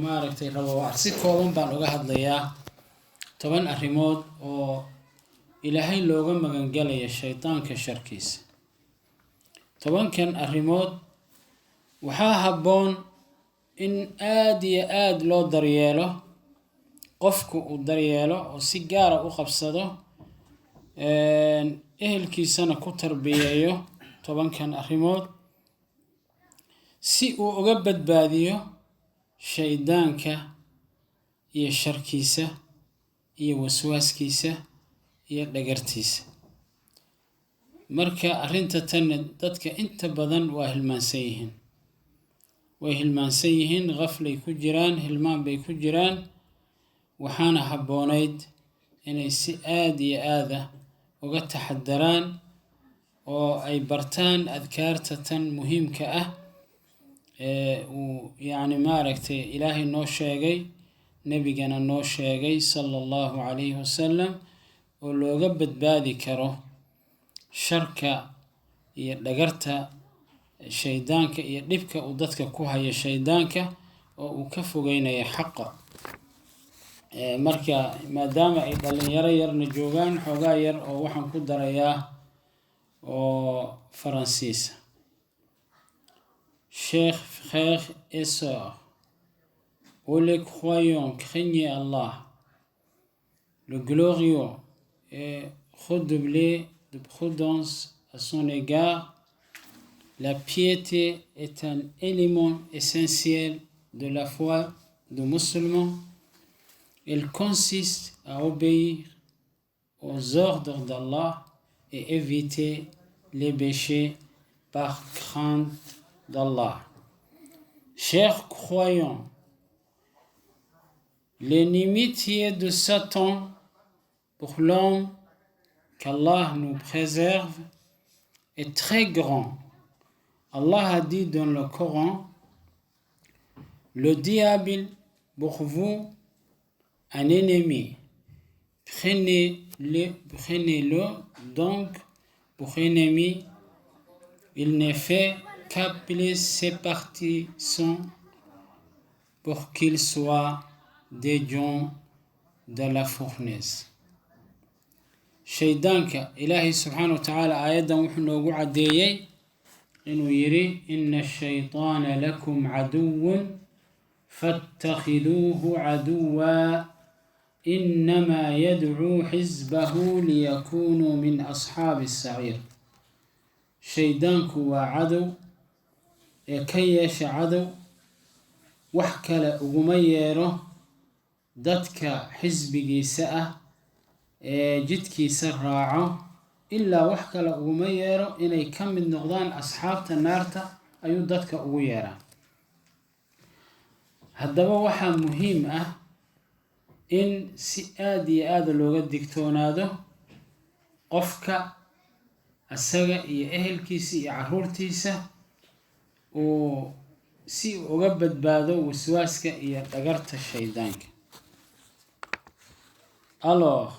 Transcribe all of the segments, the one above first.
maaragtay rabo si kooban baan uga hadlayaa 10 arrimood oo ilaahay looga magan galay shaytaanka sharkiisa. 10kan arrimood waxaa habboon in aad iyo aad loo daryeelo, qofku uu daryeelo oo si gaar ah u qabsado ehelkiisana ku tarbiyeeyo 10kan arrimood si uu uga badbaadiyo shaydaanka iyo sharkiisa iyo waswaaskiisa iyo dhagartiisa. marka arrinta tan dadka inta badan waa hilmaansan yihiin qaflay ku jiraan, hilmaan bay ku jiraan. waxaana habboonayd inay si aad iyo aad uga taxadaraan oo ay bartaan adkaarta tan muhiimka ah uu maaragtay ilaahay noo sheegay, nabigana noo sheegay sallallahu alayhi wasallam, oo looga badbaadi karo sharka iyo dhagarta shaydaanka iyo dhibka uu dadka ku hayo shaydaanka oo uu ka fogeynayo xaqa. marka maadaama ay dhalinyaro yarna joogaan, xoogaa yar oo waxaan ku darayaa oo Faransiisa. Chers frères et sœurs, ô les croyants, craignez Allah, le glorieux, et redoublez de prudence à son égard. La piété est un élément essentiel de la foi du musulman. Elle consiste à obéir aux ordres d'Allah et éviter les péchés par crainte d'Allah. Chers croyants, l'inimitié de Satan pour l'homme, qu'Allah nous préserve, est très grand. Allah a dit dans le Coran: le diable pour vous un ennemi, prenez-le donc pour ennemi. Il ne fait qu'appeler ses partisans pour qu'ils soient des gens de la fournaise. shaydaanka ilaahay subxaanahu wa tacaala aayadan wuxuu noogu caddeeyey inuu yidhi: ina ashaytaana lakum caduwun faattakhiduuhu caduwa inamaa yadcuu xisbahu liyakunuu min asxaabi asaciir. shaydaanku waa cadow ee ka yeesha cadow, wax kale uguma yeero dadka xisbigiisa ah ee jidkiisa raaco, ilaa wax kale uguma yeero inay ka mid noqdaan asxaabta naarta ayuu dadka ugu yeeraa. haddaba waxaa muhiim ah in si aad iyo aad looga digtoonaado qofka asaga iyo ehelkiisa iyo caruurtiisa uu si uga badbaado waswaaska iyo dhagarta shaydaanka. Alors,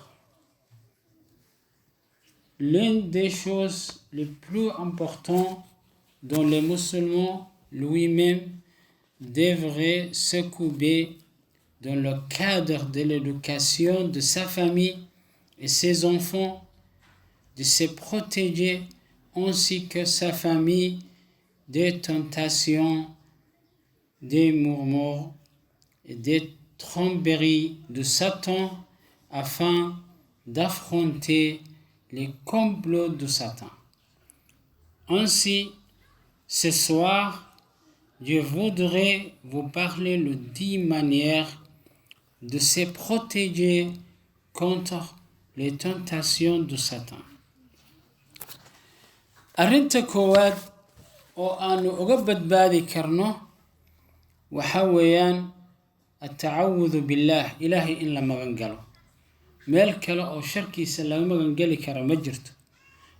l'une des choses les plus importantes dont les musulmans lui-même devrait s'occuper dans le cadre de l'éducation de sa famille et ses enfants, de se protéger ainsi que sa famille des tentations, des murmures et des tromperies de Satan, afin d'affronter les complots de Satan. Ainsi, ce soir, je voudrais vous parler de 10 manières de se protéger contre les tentations de Satan. arrinta koowaad oo aanu uga badbaadi karno waxaa weeyaan atacawudu billah, ilaahay in la magan galo. meel kale oo sharkiisa laga magan gali kara ma jirto.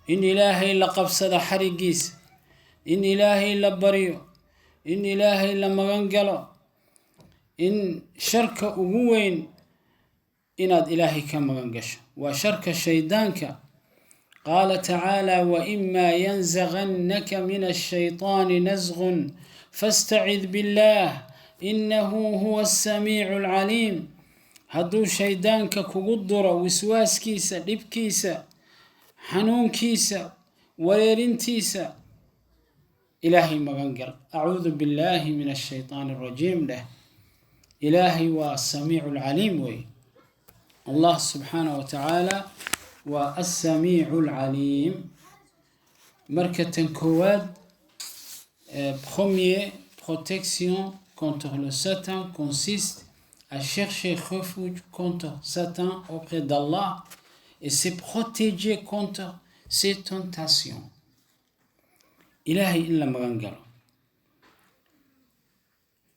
in ilaahay la qabsado xarigiisa, in ilaahay la baryo, in ilaahay la magan galo, in sharka ugu weyn inaad ilaahay ka magan gasho waa sharka shaydaanka. قال تعالى: وإما ينزغنك من الشيطان نزغ فاستعذ بالله إنه هو السميع العليم هدو شيطانك كغدر وسواس كيسا لب كيسا حنون كيسا وليرين تيسا إلهي مغنقل أعوذ بالله من الشيطان الرجيم له إلهي والسميع العليم وي الله سبحانه وتعالى والسميع العليم مركة كواد premier protection contre le Satan consiste à chercher refuge contre Satan auprès d'Allah et se protéger contre ses tentations. Ilahi illa magangalo.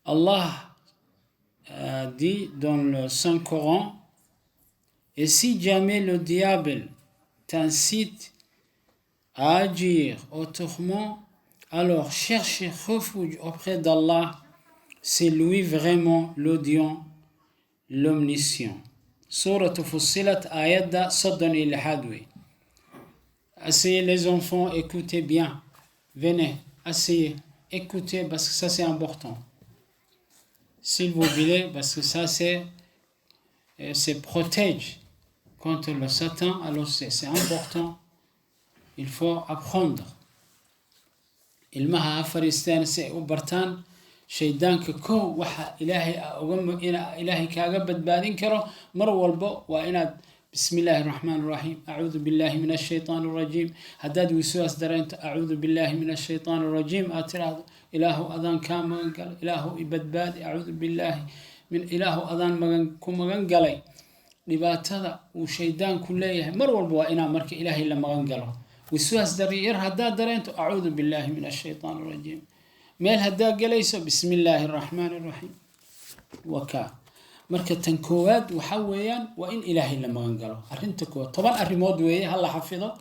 Allah dit dans le Saint-Coran, et si jamais le diable t'incite à agir autrement, alors cherchez refuge auprès d'Allah, c'est lui vraiment l'audient, l'omniscient. Surat Fussilat ayat Soddan il Hadwi. Asseyez les enfants, écoutez bien. Venez, asseyez, écoutez parce que ça c'est important. S'il vous plaît, parce que ça c'est protège contre le Satan, alors c'est important. Il faut apprendre. ilmaha afaristaan si ay u bartaan shaydaanka kow waxa ilaahay kaaga badbaadin karo mar walba waa inaad bismillaahi raxmaani raxiim acuudu billaahi min ashaytaani rajiim haddaad wiswaas dareento acuudu billaahi min ashaytaani rajiim aad tiraahdo ilaahu adaan kaa magan galay ilaahu i badbaadi acuudu billaahi min ilaahu adaan ku magan galay dhibaatada uu shaydaanku leeyahay mar walba waa inaa marka ilaahay la magan galo وسواس درير هدا درينتو أعوذ بالله من الشيطان الرجيم ميل هدا قليسو بسم الله الرحمن الرحيم وكا مركة تنكواد وحويان وإن إلهي لما غنقلو أرنتكواد طبعا أرمود ويه هلا حفظه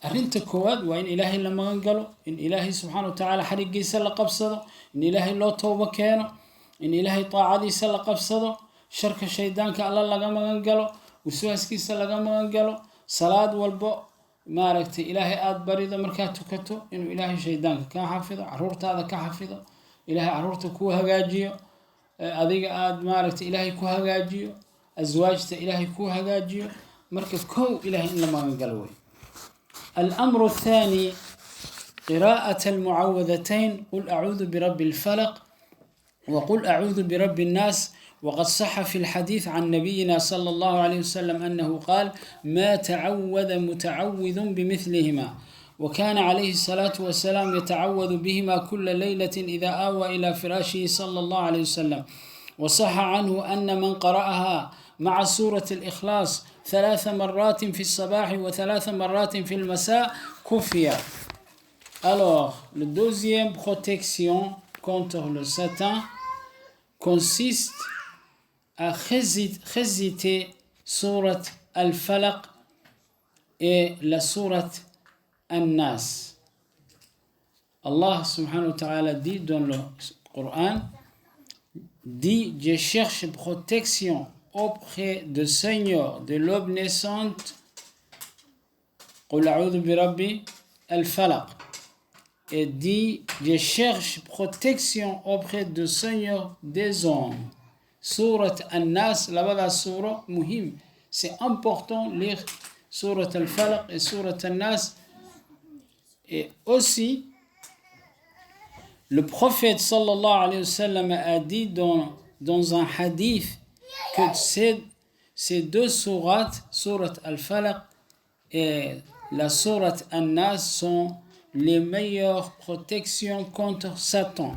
أرنتكواد وإن إلهي لما غنقلو إن إلهي سبحانه وتعالى حريق يسال قبصده إن إلهي لو توبة كانو إن إلهي طاعة يسال قبصده شرك الشيطان كالله لما غنقلو وسواس كيسال لما غنقلو صلاة والبو maaragtay ilaahay aad barido markaad tukato inuu ilaahay shaydaanka ka xafido caruurtaada ka xafido ilaahay caruurta ku hagaajiyo adiga aad maaragtay ilaahay ku hagaajiyo azwaajta ilaahay ku hagaajiyo marka kow ilaahay in la magan galo way الأمر الثاني قراءة المعوذتين قل أعوذ برب الفلق وقل أعوذ برب الناس وقد صح في الحديث عن نبينا صلى الله عليه وسلم أنه قال ما تعوذ متعوذ بمثلهما وكان عليه الصلاة والسلام يتعوذ بهما كل ليلة إذا آوى إلى فراشه صلى الله عليه وسلم وصح عنه أن من قرأها مع سورة الإخلاص 3 مرات في الصباح و3 مرات في المساء كفي. Alors, la deuxième protection contre le Satan consiste à réciter surat Al-Falaq et la surat An-Nas. Allah subhanahu wa ta'ala dit dans le Coran, dit, je cherche protection auprès du Seigneur de l'aube naissante. Qul a'udhu bi rabbi al-falaq. Et dit, je cherche protection auprès du Seigneur des hommes. Surat An-Nas, là-bas la surah, muhim. C'est important de lire Surat Al-Falaq et Surat An-Nas. Et aussi, le prophète sallallahu alayhi wa sallam a dit dans un hadith que ces deux sourates, Surat Al-Falaq et la Surat An-Nas, sont les meilleures protections contre Satan.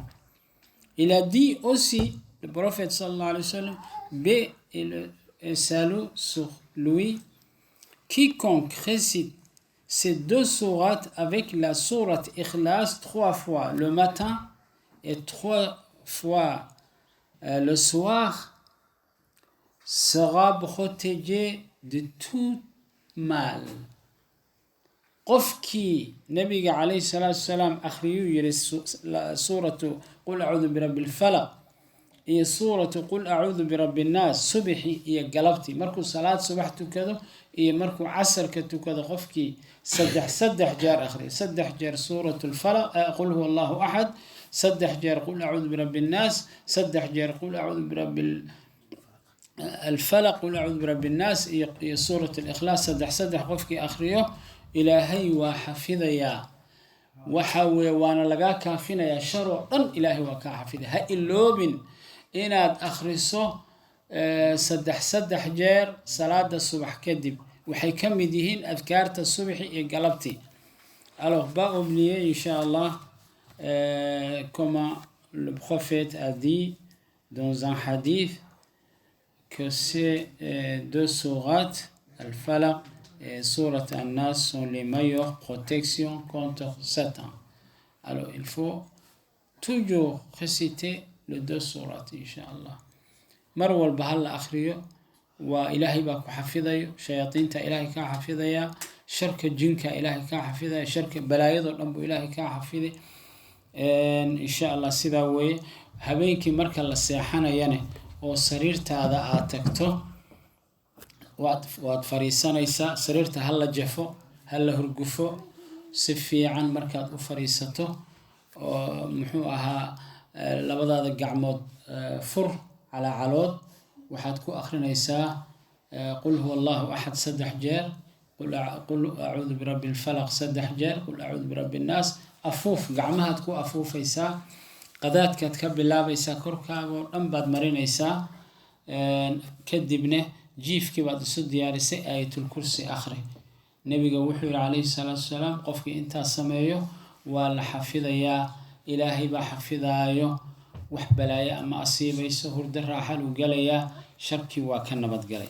Il a dit aussi, le prophète sallallahu alayhi wa sallam, paix et salut sur lui, quiconque récite ces deux sourates avec la sourate Ikhlas 3 fois le matin et 3 fois le soir sera protégé de tout mal. قفكي نبي عليه الصلاة والسلام أخريو يرس سورة قل أعوذ برب الفلق هي سورة قل أعوذ برب الناس صبحي هي قلبتي مركو صلاة صبحتو كذا هي مركو عصر كتو كذا قفكي سدح جار أخري سدح جار سورة الفلق قل هو الله أحد saddex jeer qul acuudu birabbi nnaas, saddex jeer qul acuudu birabbi alfalaq, qul acuudu birabbi nnaas iyo suurat alikhlaas saddex qofkii akhriyo ilaahay waa xafidayaa. waxa weye waana lagaa kaafinayaa shar oo dhan, ilaahay waa kaa xafida. ha iloobin inaad akhriso saddex jeer salaada subax kadib. waxay ka mid yihiin adkaarta subaxi iyo galabtii. Alors pas oublier Inch'Allah comment le prophète a dit dans un hadith que ces deux sourates, Al-Falaq et Surat An-Nas, sont les meilleures protections contre Satan. Alors il faut toujours réciter les deux sourates Inch'Allah. mar walba hal la akhriyo waa ilaahay baa ku xafidayo, shayaadiinta ilaahay kaa xafidaya, sharka jinka ilaahay kaa xafidaya, sharka balaayadoo dhan buu ilaahay kaa xafiday. insha allah sidaa weeye. habeenkii marka la seexanayane oo sariirtaada aad tagto waad fariisanaysaa. sariirta ha la jafo, ha la hurgufo si fiican. markaad u fariisato oo muxuu ahaa labadaada gacmood fur calood, waxaad ku akhrinaysaa qul huwa allahu axad saddex jeer, qul acuudu birabbi alfalaq saddex jeer, qul acuudu birabbi nnaas. afuuf, gacmahaad ku afuufaysaa, qadaadkaad ka bilaabaysaa, korkaaga oo dhan baad marinaysaa. kadibna jiifkii baad isu diyaarisay, aayatul kursi akhri. nebiga wuxuu yihi calayhi salaatu wasalaam, qofkii intaas sameeyo waa la xafidayaa, ilaahay baa xafidaayo, wax balaayo ama asiibayso, hurdo raaxa luu galayaa, sharkii waa ka nabadgalay.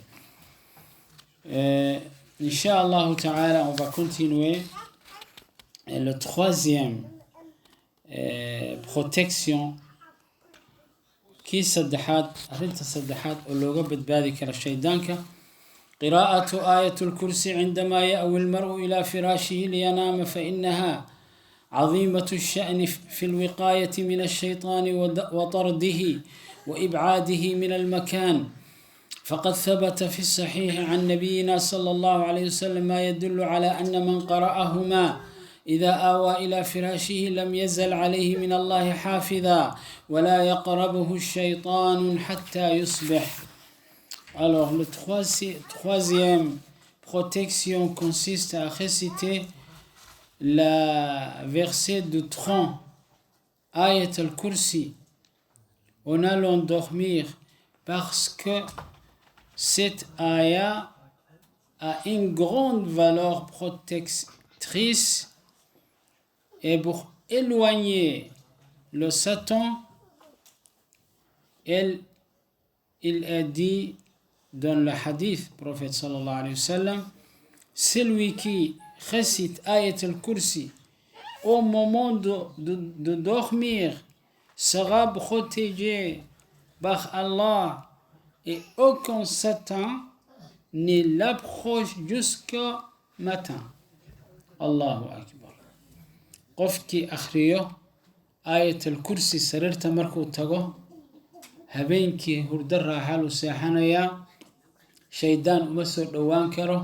insha allahu tacaala on va continuer le troisième protection, kii saddexaad, arrinta saddexaad oo looga badbaadi kara shaydaanka. قراءة آية الكرسي عندما يأوي المرء إلى فراشه لينام، فإنها عظيمة الشأن في الوقاية من الشيطان وطرده وإبعاده من المكان. فقد ثبت في الصحيح عن نبينا صلى الله عليه وسلم ما يدل على أن من قرأهما إذا آوى إلى فراشه لم يزل عليه من الله حافظا ولا يقربه الشيطان حتى يصبح. Alors, le troisième protection consiste à réciter la verset de tronc, Ayat al-Kursi, en allant dormir, parce que cette ayah a une grande valeur protectrice, et pour éloigner le Satan, il a dit dans le hadith, prophète sallallahu alayhi wa sallam, celui qui récite Ayat al-Kursi au moment de dormir sera protégé par Allah et aucun Satan ne l'approche jusqu'au matin. Allahu Akbar. qofkii akhriyo Ayat al-Kursi sariirta markuu tago, habeenkii hurdo raaxa lu seexanayaa, shaydaan uma soo dhowaan karo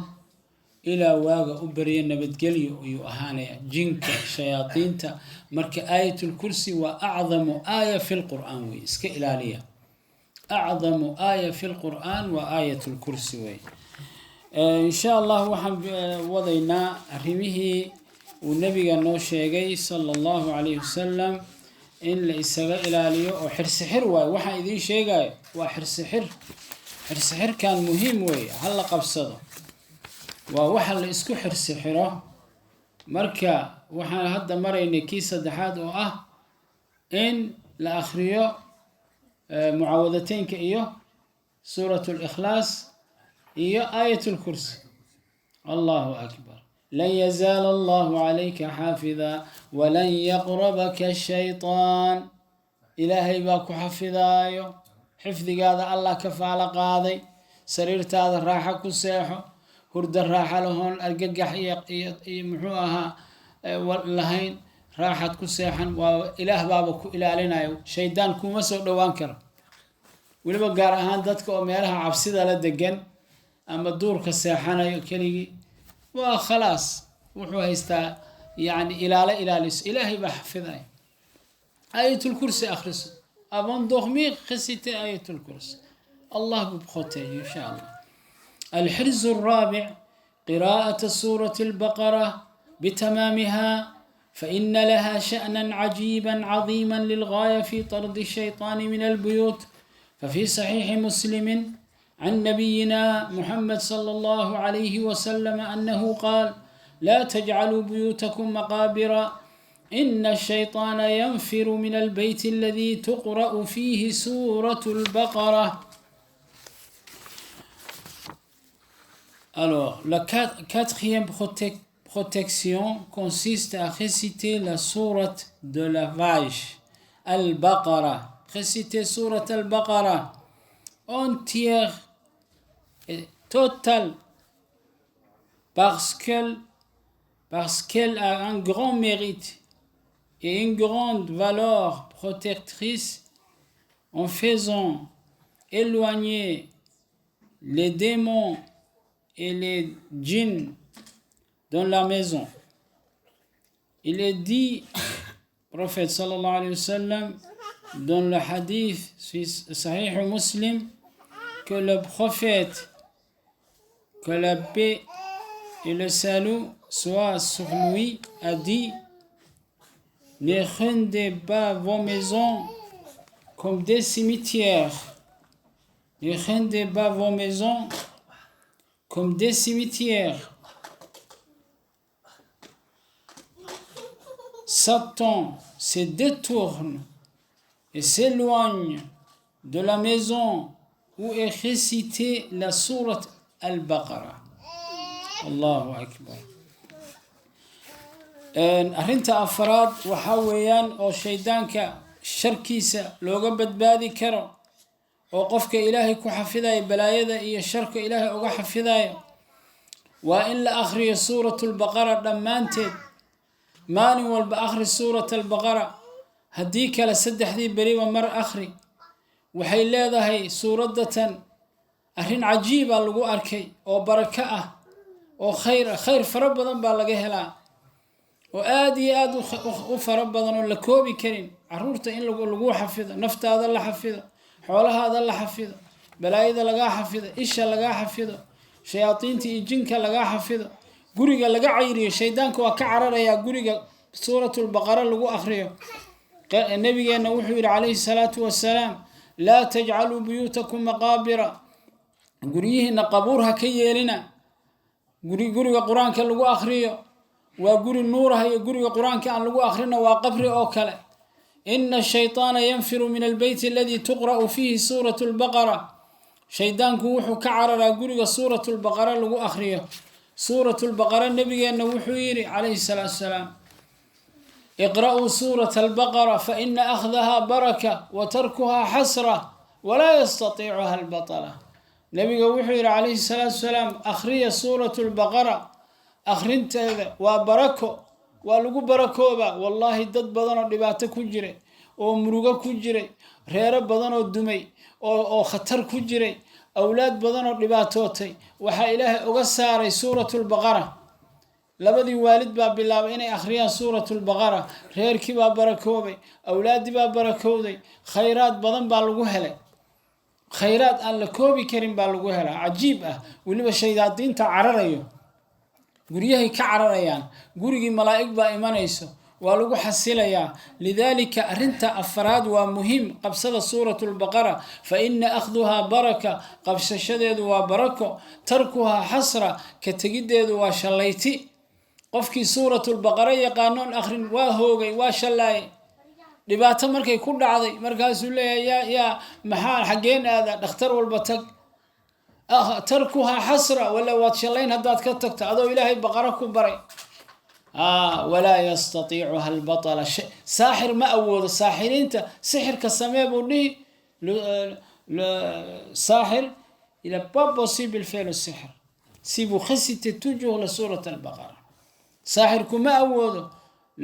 ilaa waaga u baryo nabadgelyo ayuu ahaanaya. jinka, shayaadiinta. marka aayatul kursi waa acdamu aaya fi lqur'aan wey, iska ilaaliya. acdamu aaya fi lqur'aan waa aayatul kursi wey. insha allah waxaan wadaynaa arrimihii uu nabiga noo sheegay sala allahu calayhi wasalam in la isaga ilaaliyo oo xirsixir waayo. waxaan idiin sheegayo waa xirsixir. xirsixirkan muhiim weeye, ha la qabsado. waa waxa la isku xirsixiro. marka waxaan hadda maraynay kii saddexaad oo ah in la akhriyo mucawadateynka iyo suuratu likhlaas iyo aayatul kursi. allahu akbar. lan yazaala allahu calayka xaafida walan yaqrabaka shaytaan. ilaahay baa ku xafidaayo, xifdigaada allah ka faalo qaaday. sariirtaada raaxa ku seexo, hurdo raaxa lahoon argagax iyo muxuu ahaa lahayn, raaxaad ku seexan. waa ilaah baaba ku ilaalinayo, shaydaan kuma soo dhowaan karo. weliba gaar ahaan dadka oo meelaha cabsida la degan ama duurka seexanayo keligii, waa khalaas wuxuu haystaa yani ilaaliso. ilaahay baa xafidaya. آية الكرسي أخرس. Avant de dormir, récitez آية الكرسي. الله vous protège إن شاء الله. الحرز الرابع قراءة سورة البقرة بتمامها، فإن لها شأنا عجيبا عظيما للغاية في طرد الشيطان من البيوت. ففي صحيح مسلم عن نبينا محمد صلى الله عليه وسلم أنه قال: لا تجعلوا بيوتكم مقابر، إن الشيطان ينفر من البيت الذي تقرأ فيه سورة البقرة. Alors, la quatrième protection consiste à réciter la sourate de la vache, Al-Baqarah. Réciter sourate Al-Baqarah entière et totale, parce qu'elle a un grand mérite et une grande valeur protectrice en faisant éloigner les démons et les djinns dans la maison. Il est dit, prophète sallallahu alayhi wa sallam, dans le hadith Sahih Muslim, que le prophète, que la paix et le salut soient sur lui, a dit: ne rendez pas vos maisons comme des cimetières. Ne rendez pas vos maisons comme des cimetières. Satan se détourne et s'éloigne de la maison où est récitée la sourate Al-Baqarah. Allahu Akbar. Arrinta afraad waxaa weeyaan oo shaydaanka sharkiisa looga badbaadi karo, oo qofka ilaahay ku xafidaya balaayada iyo sharka ilaahay uga xafidaya, waa in la akhriyo suuratu lbaqara dhammaanteed. maalin walba akhri suurat albaqara, haddii kale saddexdii beriba mar akhri. waxay leedahay suuraddatan arrin cajiiba lagu arkay oo barako ah oo khayr fara badan baa laga helaa, oo aad iyo aad u fara badan oo la koobi karin. caruurta in lagu xafido, naftaada la xafido, xoolahaada la xafido, balaayada lagaa xafido, isha lagaa xafido, shayaadiinta iyo jinka lagaa xafido, guriga laga cayriyo. shaydaanka waa ka cararayaa guriga suuratulbaqara lagu akhriyo. nabigeena wuxuu yidhi calayhi salaatu wasalaam: laa tajcaluu buyuutakum maqaabira, guryihiina qabuur ha ka yeelina. guriga qur-aanka lagu akhriyo waa guri nuuraha, iyo guriga qur-aanka aan lagu akhrina waa qabri oo kale. ina ashayطaana yanfiru min albeyti aladii tuqra'u fiihi suuratu lbaqara. shaydaanku wuxuu ka cararaa guriga suuratu lbaqara lagu akhriyo. suuratu lbaqara nabigeenna wuxuu yidhi calayhi salaatu wasalaam: iqra'uu suurata albaqara faina akhdaha baraka wa tarkuha xasra walaa yastatiicuha albatala. nabiga wuxuu yidhi calayhi salaatu wasalaam: akhriya suuratu lbaqara, akhrinteeda waa barako, waa lagu barakooba. wallaahi dad badan oo dhibaato ku jiray, oo murugo ku jiray, reero badan oo dumay, oo khatar ku jiray, awlaad badan oo dhibaatootay, waxaa ilaahay uga saaray suuratulbaqara. labadii waalid baa bilaabay inay akhriyaan suuratulbaqara, reerkii baa barakoobay, awlaaddii baa barakowday, khayraad badan baa lagu helay. khayraad aan la koobi karin baa lagu helaa, cajiib ah. weliba shaydaadiinta cararayo, guryahay ka cararayaan, gurigii malaa'ig baa imanayso, waa lagu xasilayaa. lidaalika arrinta afraad waa muhiim, qabsada suuratulbaqara. fa ina akhduhaa baraka, qabsashadeedu waa barako. tarkuhaa xasra, ka tegiddeedu waa shallayti. qofkii suuratulbaqara yaqaanoon akhrin waa hoogay, waa shallaayay. dhibaato markay ku dhacday, markaasuu leeyahay yaa maxaa xaggeen aada, dhakhtar walba tag. tarkuhaa xasra, wala waad shallayn haddaad ka tagto adoo ilaahay baqara ku baray. walaa yastatiicuha albatala. saaxir ma awoodo. saaxiriinta sixirka samee buu dhihi. saaxir, il n'est pas possible faire le sihr si vous récitez toujours la sourate albaqara. saaxirku ma awoodo.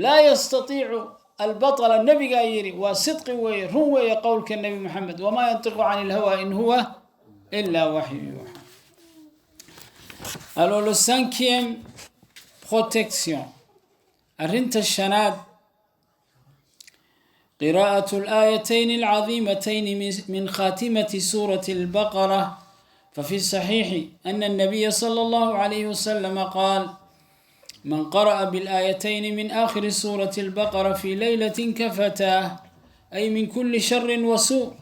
laa yastatiicu albatala. nabigaa yidhi, waa sidqi weeye, run weeye qowlka nebi maxamed: wamaa yantiqu cani ilhawa in huwa illa waxyu yuuxa. alors le cinquième protection, arrinta shanaad, قراءة الآيتين العظيمتين من خاتمة سورة البقرة. ففي الصحيح أن النبي صلى الله عليه وسلم قال: من قرأ بالآيتين من آخر سورة البقرة في ليلة كفتاه، أي من كل شر وسوء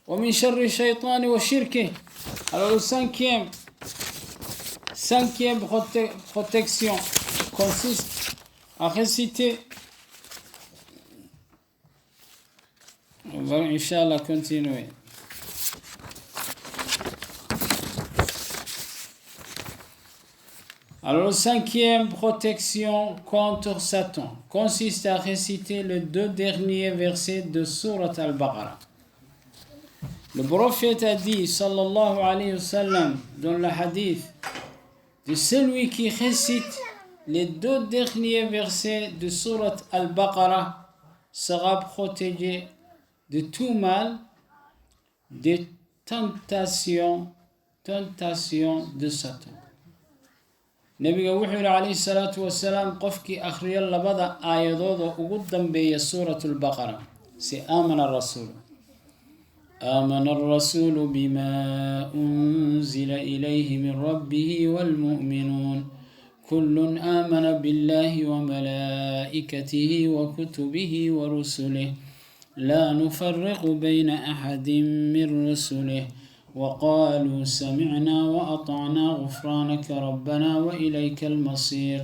ومن شر الشيطان وشركه. Alors le cinquième protection consiste à réciter. On va Inch'Allah continuer. Alors, la cinquième protection contre Satan consiste à réciter les 2 derniers versets de Surat Al-Baqarah. Le prophète a dit, sallallahu alayhi wa sallam, dans le hadith, de celui qui récite les 2 derniers versets de Surat Al-Baqarah sera protégé de tout mal, des tentations de Satan. nabiga wuxuu yiri calayhi salaatu wasalaam qofkii akhriya labada aayadood oo ugu dambeeya suuratul baqara si aamana ar-rasuulu bimaa unzila ilayhi min rabbihi wal-mu'minuun kullun aamana billahi wa malaa'ikatihi wa kutubihi wa rusulihi laa nufarriqu bayna ahadin min rusulihi وقالوا سمعنا وأطعنا غفرانك ربنا وإليك المصير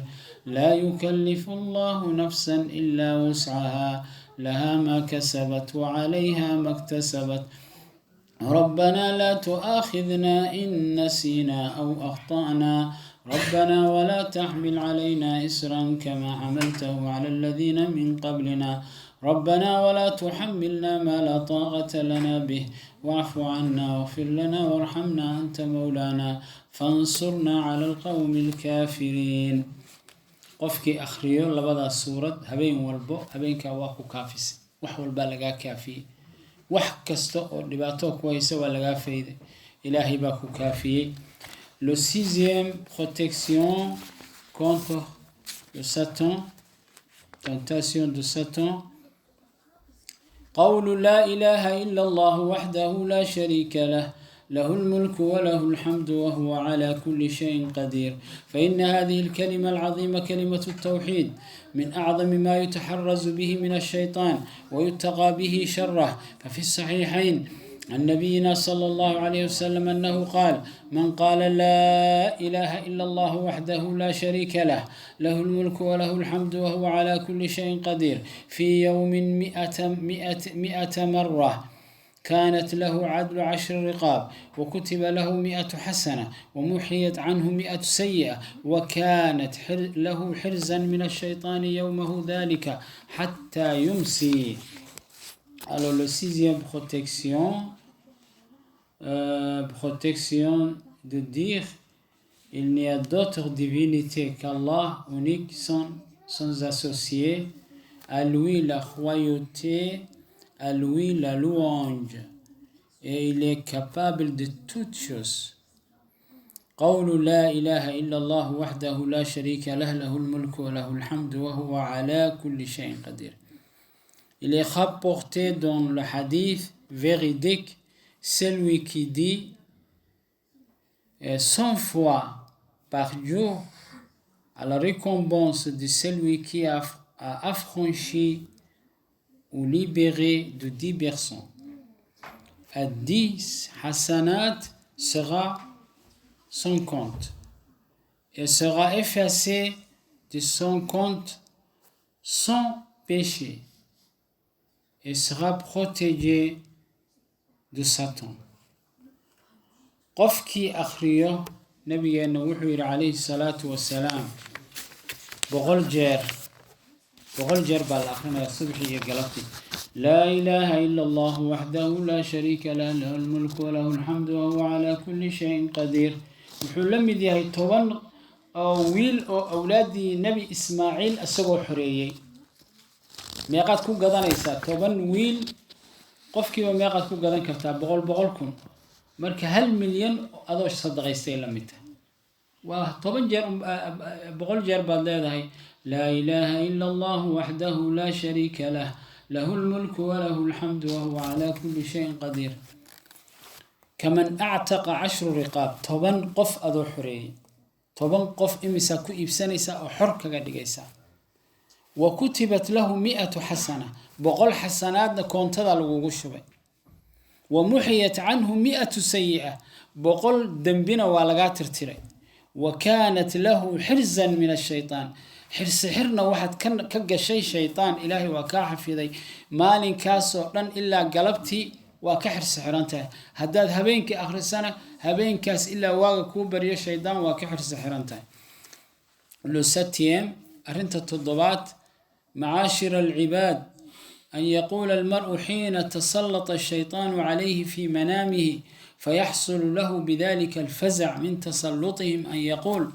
لا يكلف الله نفسا إلا وسعها لها ما كسبت وعليها ما اكتسبت ربنا لا تؤاخذنا إن نسينا أو أخطأنا ربنا ولا تحمل علينا إسرا كما حملته على الذين من قبلنا ربنا ولا تحملنا ما لا طاقة لنا به واعف عنا واغفر لنا وارحمنا أنت مولانا فانصرنا على القوم الكافرين. qofkii akhriyo labada suurad habeen walbo habeenka waa ku kaafis wax walba laga kaafiye wax kasta oo dhibaato ku haysa waa laga fayday ilaahay baa ku kaafiyay. Le 6e protection contre le Satan, tentation de Satan. قول لا إله إلا الله وحده لا شريك له له الملك وله الحمد وهو على كل شيء قدير. فإن هذه الكلمة العظيمة كلمة التوحيد من أعظم ما يتحرز به من الشيطان ويتقى به شره. ففي الصحيحين عن نبينا صلى الله عليه وسلم أنه قال: من قال لا إله إلا الله وحده لا شريك له له الملك وله الحمد وهو على كل شيء قدير في يوم 100 مرة كانت له عدل 10 رقاب وكتب له 100 حسنة ومحيت عنه 100 سيئة وكانت له حرزا من الشيطان يومه ذلك حتى يمسي. Alors le 6e protection de dire il n'y a d'autre divinité qu'Allah unique sans associé, à lui la royauté, à lui la louange, et il est capable de toutes choses. قول لا إله إلا الله وحده لا شريك له له الملك وله الحمد وهو على كل شيء قدير. Il est rapporté dans le hadith véridique, celui qui dit 100 fois par jour à la récompense de celui qui a affranchi ou libéré de 10 personnes. À 10 hasanat sera son compte et sera effacé de son compte sans péché et sera protégé de Satan. qofkii akhriyo nabigeena wuxuu yiri calayhi salaatu wasalaam 100 jeer baa la akhrinayaa subaxii iyo galabtii. laa ilaaha ila allah waxdahu laa shariika lah lahu lmulku walahu alxamdu wahuwa calaa kulli shayin qadiir. wuxuu la mid yahay 10 wiil oo awlaadii nebi ismaaciil isagoo xoreeyey. meeqaad ku gadanaysaa 10 wiil qofkiiba meeqaad ku gadan kartaa 100 kun. marka 1 milyan adoo sadaqaystay la mid tahay waa 10 jeer 100 jeer baad leedahay laa ilaaha illa allah waxdahu laa shariika lah له الملك وله الحمد وهو على كل شيء قدير. كمن أعتق 10 رقاب، 10 قف أدو حري، 10 قف إمسا كو إبسانيسا أو حركة قدقيسا. وكتبت له 100 حسنة، بقول حسنات كونت لغو شبي. ومحيت عنه 100 سيئة، بقول دنبنا والغات ارتري. وكانت له حرزا من الشيطان، حرس حرنا واحد كان كجا شيطان إلهي وكاح في ذي مال كاسو لن إلا قلبتي وكحرس حرنته. هداد هبينك آخر السنة هبين كاس إلا واقع كوبر يا شيطان وكحرس حرنته. لو 7 أيام أرنت التضبات. معاشر العباد، أن يقول المرء حين تسلط الشيطان عليه في منامه فيحصل له بذلك الفزع من تسلطهم، أن يقول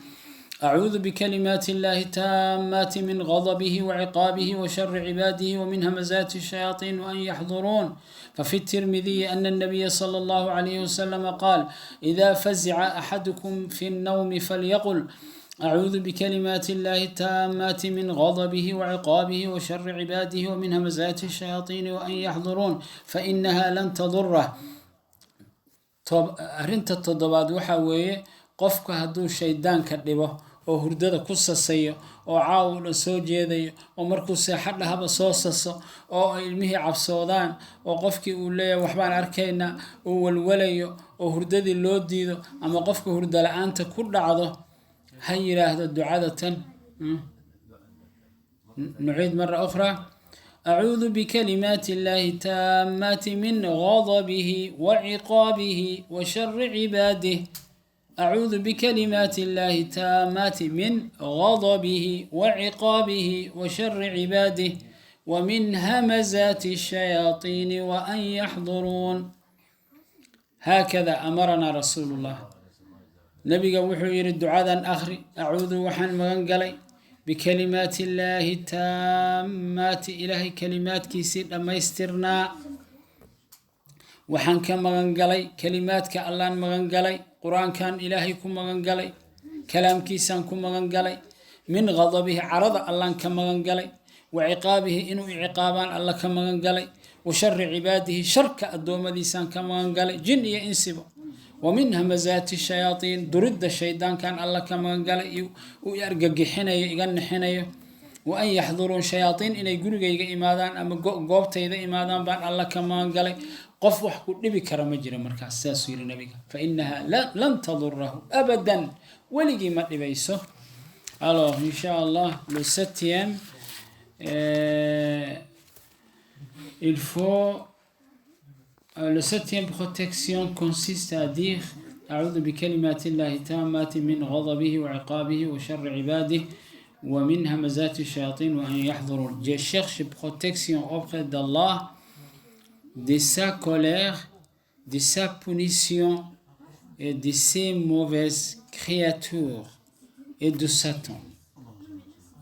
أعوذ بكلمات الله التامات من غضبه وعقابه وشر عباده ومن همزات الشياطين وأن يحضرون. ففي الترمذي أن النبي صلى الله عليه وسلم قال: إذا فزع أحدكم في النوم فليقل أعوذ بكلمات الله التامات من غضبه وعقابه وشر عباده ومن همزات الشياطين وأن يحضرون فإنها لن تضره. أرنت التضباد وحاوية قفك هدو الشيطان كدبه oo hurdada ku sasayo oo caawna soo jeedayo oo markuu seexad haba soo saso oo ilmihii cabsoodaan oo qofkii uu leeyahay waxbaan arkaynaa oo walwalayo oo hurdadii loo diido ama qofka hurda la'aanta ku dhacdo ha yiraahdo ducada tan. نعيد مرة أخرى: أعوذ بكلمات الله التامات من غضبه وعقابه وشر عباده. أعوذ بكلمات الله التامات من غضبه وعقابه وشر عباده ومن همزات الشياطين وأن يحضرون. هكذا أمرنا رسول الله. نبي وحو يرد عادا أخري أعوذ وحن مغنقلي بكلمات الله التامات، إلهي كلمات كيسير لما يسترنا وحن كمغنقلي كلمات كالله مغنقلي قرآن كان إلهي كم مغنقلي كلام كيسان كم مغنقلي من غضبه عرض الله كم مغنقلي وعقابه إنه عقابان الله كم مغنقلي وشر عباده شرك الدوم ديسان كم مغنقلي جن ينسبه ومن همزات الشياطين درد الشيطان كان الله كم مغنقلي ويرقق حنيه يغن حنيه وأن يحضرون شياطين إن يقولوا جيجا إمادان أما قوبت إذا إمادان بان الله كم مغنقلي قف وحكو نبي كرم جرى مركز ساسوير النبي فإنها لن تضره أبدا ولقي ما نبيسه. Alors Inch'Allah le 7e il faut le 7e protection consiste à dire أعوذ بكلمات الله التامات من غضبه وعقابه وشر عباده ومن همزات الشياطين وأن يحضرون. Je cherche protection auprès d'Allah de sa colère, de sa punition et de ses mauvaises créatures et de Satan.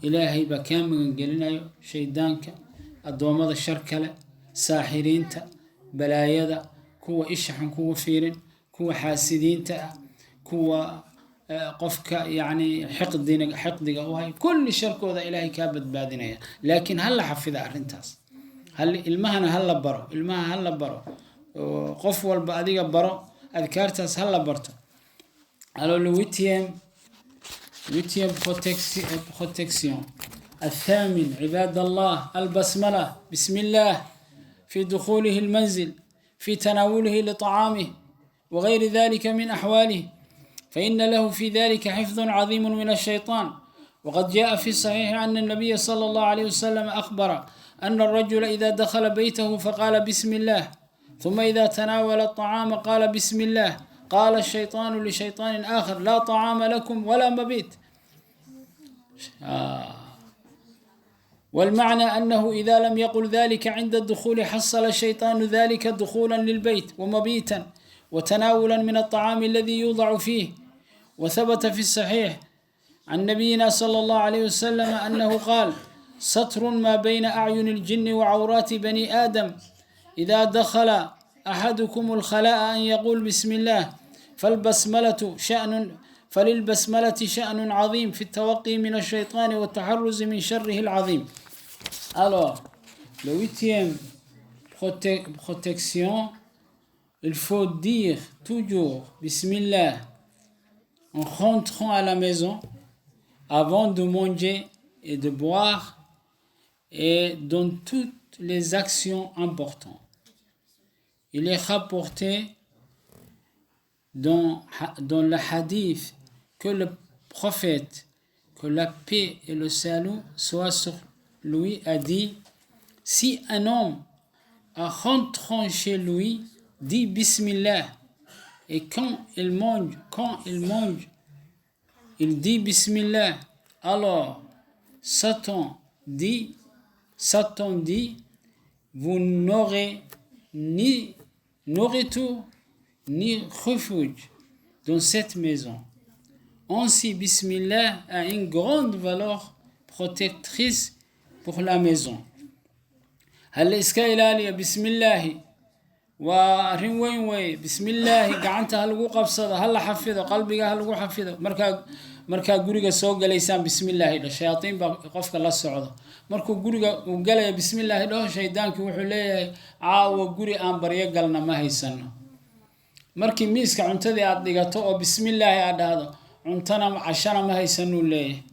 إلهي بكام من قلنا شيطانك الدوامة الشركلة ساحرين بلايدا كوا إشحن كوا فيرن كوا حاسدين كوا قفك يعني حقد وهي كل شرك وذا إلهي كابد بادنا. لكن هلا حفظ أرنتاس هل المهنة هلا برو قف والبادية برو أذكرتاس هلا برتو. على الويتيم بروتكسيون. الثامن عباد الله البسملة بسم الله في دخوله المنزل في تناوله لطعامه وغير ذلك من أحواله، فإن له في ذلك حفظ عظيم من الشيطان. وقد جاء في الصحيح أن النبي صلى الله عليه وسلم أخبر أن الرجل إذا دخل بيته فقال بسم الله ثم إذا تناول الطعام قال بسم الله قال الشيطان لشيطان آخر لا طعام لكم ولا مبيت. والمعنى أنه إذا لم يقل ذلك عند الدخول حصل الشيطان ذلك دخولا للبيت ومبيتا وتناولا من الطعام الذي يوضع فيه. وثبت في الصحيح عن نبينا صلى الله عليه وسلم أنه قال سطر ما بين أعين الجن وعورات بني آدم إذا دخل أحدكم الخلاء أن يقول بسم الله فللبسملة شأن عظيم في التوقي من الشيطان والتحرز من شره العظيم. Alors, Le huitième protection, il faut dire toujours Bismillah en rentrant à la maison, avant de manger et de boire, et dans toutes les actions importantes. Il est rapporté dans le hadith que le prophète, que la paix et le salut soient sur lui, a dit: si un homme, en rentrant chez lui, dit Bismillah, et quand il mange, il dit Bismillah, alors Satan dit, vous n'aurez ni nourriture ni refuge dans cette maison. Ainsi, Bismillah a une grande valeur protectrice pour la maison. هل إسكايلالي بسم الله ورين بسم الله قعنتها لغو قبصده هل حفظه قلبي هل حفظه markaa guriga soo galaysaan bismillaahi dha shayatiin baa qofka la socdo markuu guriga uu galaya bismillaahi dhaho shaydaankii wuxuu leeyahay caawa guri aan baryo galna ma haysano markii miiska cuntadii aad dhigato oo bismillaahi aad dhahdo cuntana cashana ma haysanuu leeyahay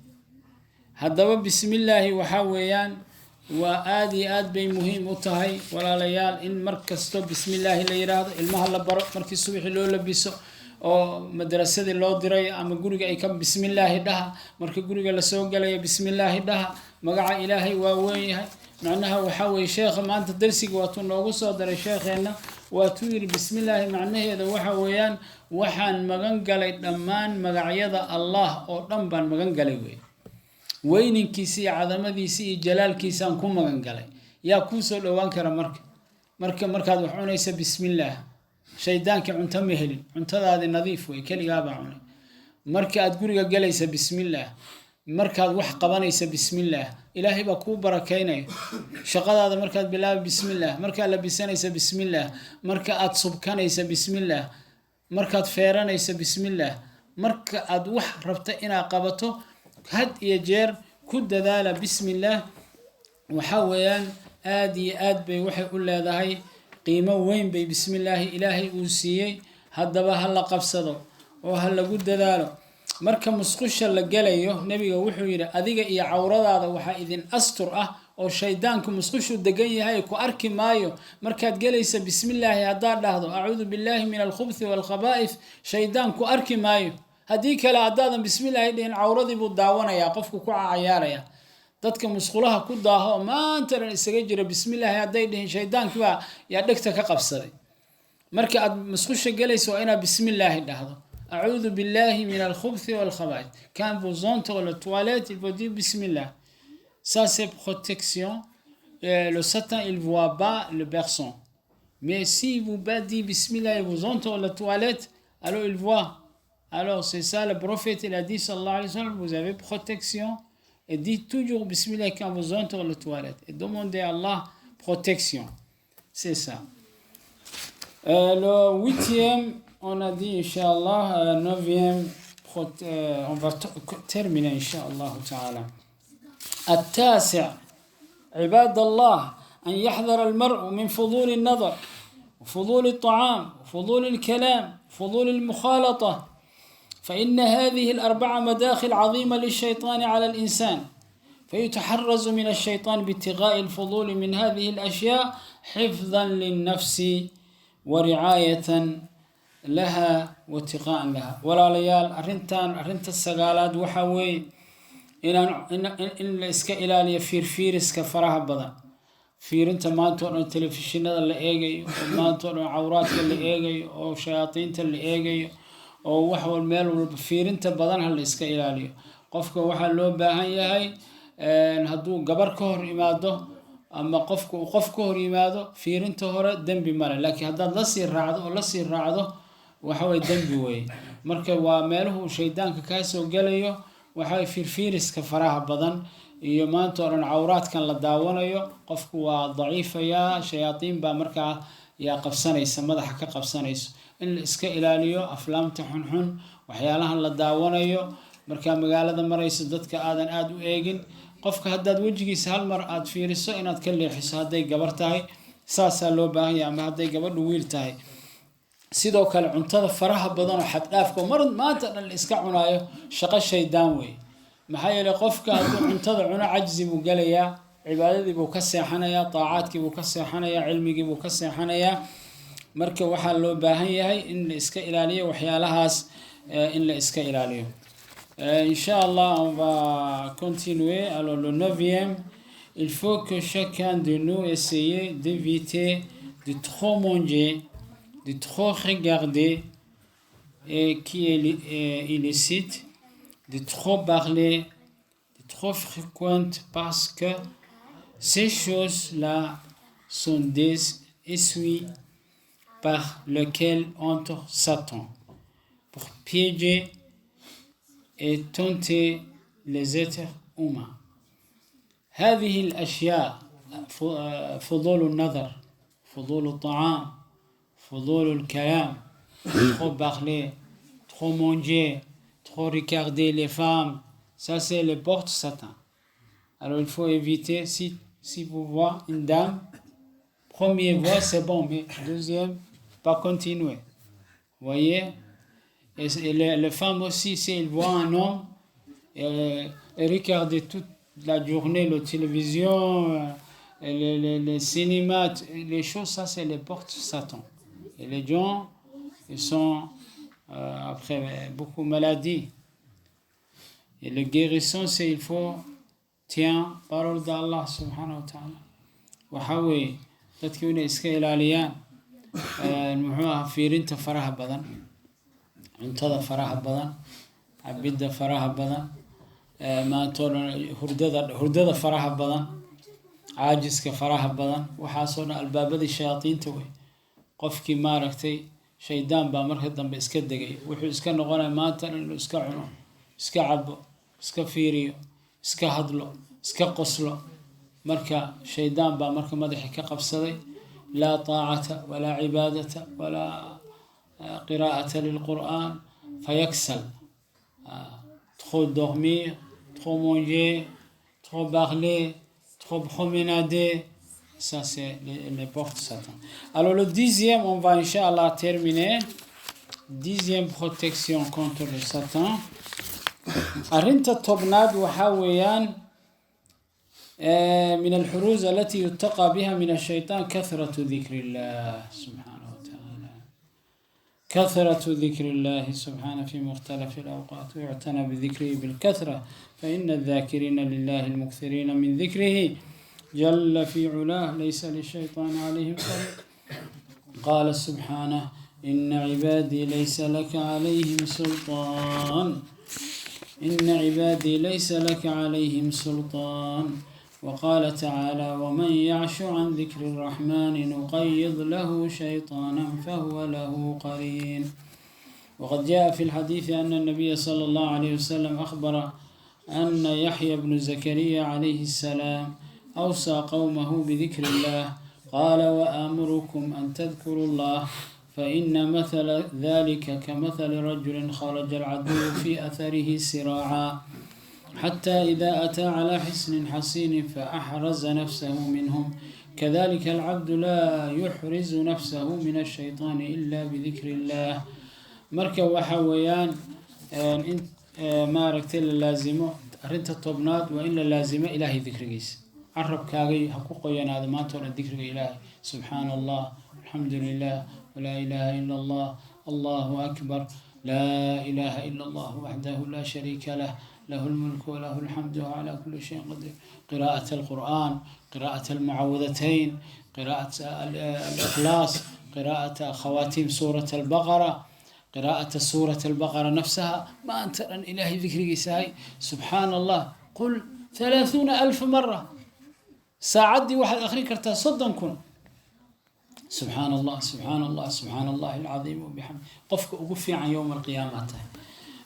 haddaba bismillaahi waxaa weeyaan waa aad iyo aad bay muhiim u tahay walaalayaal in mar kasto bismillaahi la yiraahdo ilmaha la baro markii subaxii loo labiso oo madrasadii loo diray ama guriga ay ka bismillaahi dhaha marka guriga la soo galay bismillaahi dhaha magaca ilaahay waa weyn yahay macnaha waxa weey sheekha maanta darsiga waa tuu noogu soo daray sheekheena waa tuu yiri bismillaahi macnaheeda waxa weeyaan waxaan magan galay dhammaan magacyada Allah oo dhan baan magan galay weyninkiisa iyo cadamadiisa iyo jalaalkiisa aan ku magan galay yaa ku soo dhawaan kara markaad wax cunaysa bismillaah shaydaanka cunto ma helin cuntadaadi nadiif way kaliya baa cunay marka aad guriga galaysa bismillaah markaad wax qabanaysa bismillaah ilaahay baa ku barakeynay shaqadaada markaad bilaab bismillaah markaad labisanaysa bismillaah marka aad subkanaysa bismillaah markaad feeranaysa bismillaah marka aad wax rabto inaad qabato had iyo jeer ku dadaala bismillaah waxa weeyaan aad iyo aad bay waxay u leedahay qiimo weyn bay bismillaahi ilaahay uu siiyay haddaba ha la qabsado oo ha lagu dadaalo marka musqusha la galayo nabiga wuxuu yiri adiga iyo cawradaada waxa idin astur ah oo shaydaanku musqushu degan yahay ku arki maayo markaad galaysa bismillaahi hadda dhahdo a'uudu billahi min al-khubuthi wal khaba'ith shaydaanku arki maayo hadii kale hadaadan bismillaahi dhihin cawradii buu daawanaya qofku ku cayaaraya dadka musqulaha ku daaho maanta isaga jira bismillaahi haday dhihin shaydaanku baa yaa dhagta ka qabsaday marka aad musqusha galayso ina bismillaahi dhahdo a'uudu billahi min al-khubuthi wal khaba'ith quand vous entrez aux toilettes il faut dire bismillah ça c'est protection le satan il voit pas le berçon mais si vous dites bismillah et vous entrez aux toilettes alors il voit. Alors c'est ça le prophète il a dit sallallahu alayhi wa sallam vous avez protection et dites toujours bismillah quand vous entrez aux toilettes et demandez à Allah protection. C'est ça. Le huitième on a dit inchallah neuvième on va terminer inchallah ta'ala. التاسع عباد الله أن يحذر المرء من فضول النظر وفضول الطعام وفضول الكلام وفضول المخالطة فإن هذه الأربعة مداخل عظيمة للشيطان على الإنسان فيتحرز من الشيطان باتغاء الفضول من هذه الأشياء حفظا للنفس ورعاية لها واتقاء لها ولا ليال أرنت السقالات وحوي إن إسك إلالي فير إسك فرها بضا فير أنت ما تورن التلفزيون اللي إيجي وما تورن عورات اللي إيجي أو شياطين اللي إيجي oo wax wal meel walba fiirinta badan hal iska ilaaliyo qofka waxa loo baahan yahay haduu gabar ka hor imaado ama qofku ka hor imaado fiirinta hore dambi male laakiin haddii la sii raacdo waxa way dambi weey marka waa meeluhu shaydaanka ka soo galayo waxa fiiriska faraha badan iyo maanta oran cawraadkan la daawanayo qofku waa daciifaya shayaatiin ba markaa yaa qabsanaysa madaxa ka qabsanayso in la iska ilaaliyo aflaamta xunxun waxyaalaha la daawanayo marka magaalada marayso dadka aadan aad u eegin qofka haddaad wejigiisa hal mar aad fiiriso inaad ka leexiso hadday gabar tahay saasaa loo baahan yahay ama hadday gabadhu wiil tahay sidoo kale cuntada faraha badan oo xad dhaafka mar maanta dhan la iska cunaayo shaqo shaydaan wey maxaa yeelay qofka hadduu cuntada cuno cajzi buu galayaa cibaadadii buu ka seexanayaa taacaadkii buu ka seexanayaa cilmigii buu ka seexanayaa marka waxaa loo baahan yahay in la iska ilaaliyo waxyaalahaas in la iska ilaaliyo Inch'Allah, on va continuer. Alors, le 9e, il faut que chacun de nous essaye d'éviter de trop manger, de trop regarder et qui est illicite, de trop parler, de trop fréquentes parce que ces choses-là sont des essuies par lesquels entre Satan pour piéger et tenter les êtres humains. هذه الأشياء فضول النظر فضول الطعام فضول الكلام trop parler trop manger trop regarder les femmes ça c'est les portes Satan. Alors il faut éviter si vous voyez une dame première voix c'est bon mais deuxième pas continuer voyez. Et les femmes aussi, si elles voient un homme, et regarder toute la journée la télévision, les cinémas, les choses, ça c'est les portes Satan. Et les gens, ils sont après beaucoup de maladies. Et le guérison, c'est il faut tiens parole d'Allah subhanahu wa ta'ala. وحاول تتكون إسكيل عليان المحوها في رنت فرها بدن cuntada faraha badan cabidda faraha badan hurdada faraha badan caajiska faraha badan waxaasoo dhan albaabadii shayaadiinta wey qofkii maaragtay shaydaan baa marka dambe iska degay wuxuu iska noqonaya maanta inuu iska cuno iska cabo iska fiiriyo iska hadlo iska qoslo marka shaydaan baa marka madaxi ka qabsaday laa taacata walaa cibaadata walaa قراءة للقرآن فيكسل trop dormir trop manger trop parler trop promenader ça c'est les portes Satan. Alors le 10e on va Inch'Allah terminer 10e protection contre le Satan أرنت الطبناد وحاويان من الحروز التي يتقى بها من الشيطان كثرة ذكر الله سبحانه كثرة ذكر الله سبحانه في مختلف الأوقات ويعتنى بذكره بالكثرة فإن الذاكرين لله المكثرين من ذكره جل في علاه ليس للشيطان عليهم طريق قال سبحانه إن عبادي ليس لك عليهم سلطان إن عبادي ليس لك عليهم سلطان وقال تعالى ومن يعش عن ذكر الرحمن نقيض له شيطانا فهو له قرين وقد جاء في الحديث أن النبي صلى الله عليه وسلم أخبر أن يحيى بن زكريا عليه السلام أوصى قومه بذكر الله قال وآمركم أن تذكروا الله فإن مثل ذلك كمثل رجل خرج العدو في أثره سراعا حتى إذا أتى على حصن حصين فأحرز نفسه منهم كذلك العبد لا يحرز نفسه من الشيطان إلا بذكر الله مركب وحويان ما ركتل اللازمة أرنت الطبنات وإلا اللازمة إلهي ذكر جيس عرب كاغي حقوق ينادى ما تون الذكر إلهي سبحان الله الحمد لله ولا إله إلا الله الله أكبر لا إله إلا الله وحده لا شريك له له الملك وله الحمد وعلى كل شيء قدير قراءة القرآن قراءة المعوذتين قراءة الإخلاص قراءة خواتيم سورة البقرة قراءة سورة البقرة نفسها ما أنت أن إلهي ذكري ساي سبحان الله قل 30,000 مرة ساعدي واحد آخرين كرتا صدا كن سبحان الله سبحان الله سبحان الله العظيم وبحمده قفك أقفي عن يوم القيامة.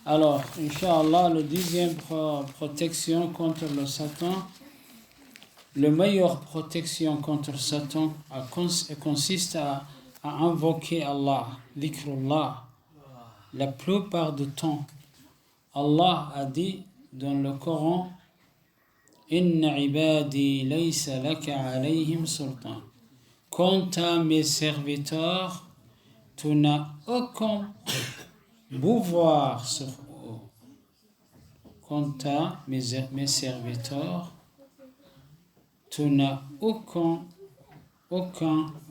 Alors, Inch'Allah, le 10e protection contre le Satan, le meilleure protection contre Satan consiste à invoquer Allah, dhikrullah. La plupart du temps, Allah a dit dans le Coran, إن عبادي ليس لك عليهم سلطان. Quant à mes serviteurs, tu n'as aucun pouvoir sur eux. Quant à mes serviteurs, tu n'as aucun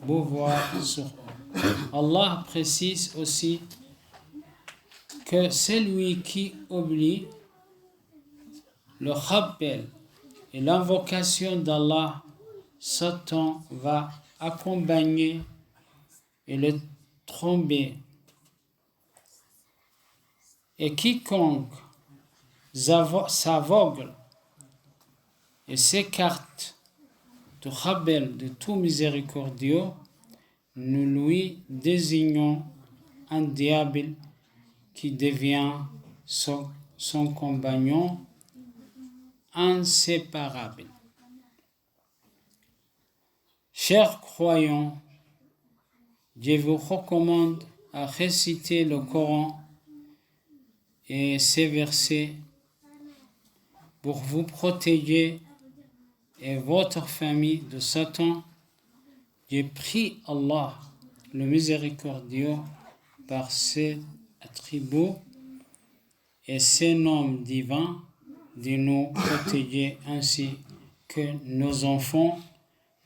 pouvoir sur eux. Allah précise aussi que celui qui oublie le rappel et l'invocation d'Allah, Satan va accompagner et le tromper. Et quiconque s'aveugle et s'écarte du rappel de tout miséricordieux, nous lui désignons un diable qui devient son compagnon inséparable. Chers croyants, je vous recommande à réciter le Coran et ses versets pour vous protéger et votre famille de Satan. Je prie Allah, le miséricordieux, par ses attributs et ses noms divins, de nous protéger ainsi que nos enfants,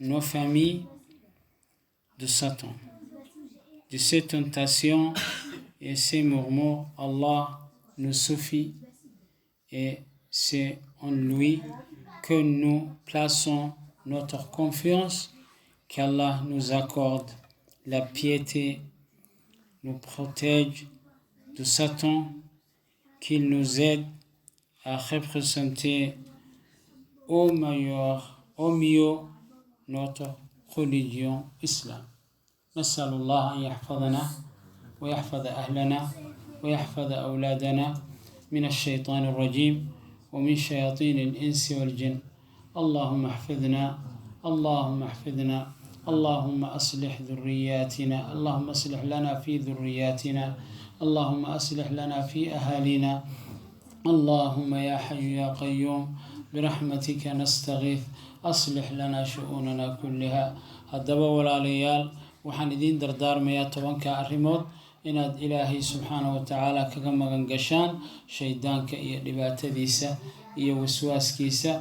nos familles de Satan. De ces tentations et ces murmures, Allah nous suffit et c'est en lui que nous plaçons notre confiance, qu'Allah nous accorde la piété, nous protège de Satan, qu'il nous aide à représenter au mieux notre religion islam. نسأل الله أن يحفظنا ويحفظ أهلنا ويحفظ أولادنا من الشيطان الرجيم ومن شياطين الإنس والجن. اللهم احفظنا اللهم احفظنا اللهم أصلح ذرياتنا اللهم أصلح لنا في ذرياتنا اللهم أصلح لنا في أهالينا اللهم يا حي يا قيوم برحمتك نستغيث أصلح لنا شؤوننا كلها. هدبا ولا ليال waxaan idiin dardaarmayaa 10 arrimood inaad ilaahay subxaanahu wa tacaala kaga magan gashaan shaydaanka iyo dhibaatadiisa iyo waswaaskiisa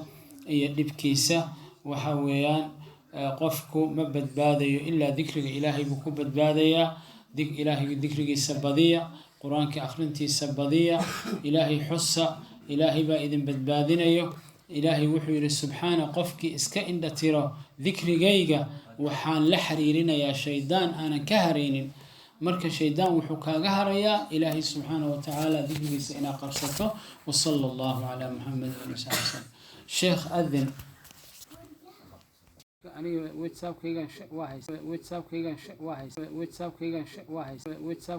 iyo dhibkiisa. waxa weeyaan qofku ma badbaadayo ilaa dikriga ilaahay buu ku badbaadayaa. ilaahay dikrigiisa badiya, quraanka akhrintiisa badiya, ilaahay xusa, ilaahay baa idin badbaadinayo. ilaahay wuxuu yiri subxaana qofkii iska indha tiro dikrigayga waxaan la xiriirinayaa shaydaan aanan ka haraynin. marka shaydaan wuxuu kaaga harayaa ilaahay subxaana wa tacaala dikrigiisa inaad qabsato. wasala allahu calaa muxamed wa sallam. sheekh adin aniga whatsappkaygan waa haysta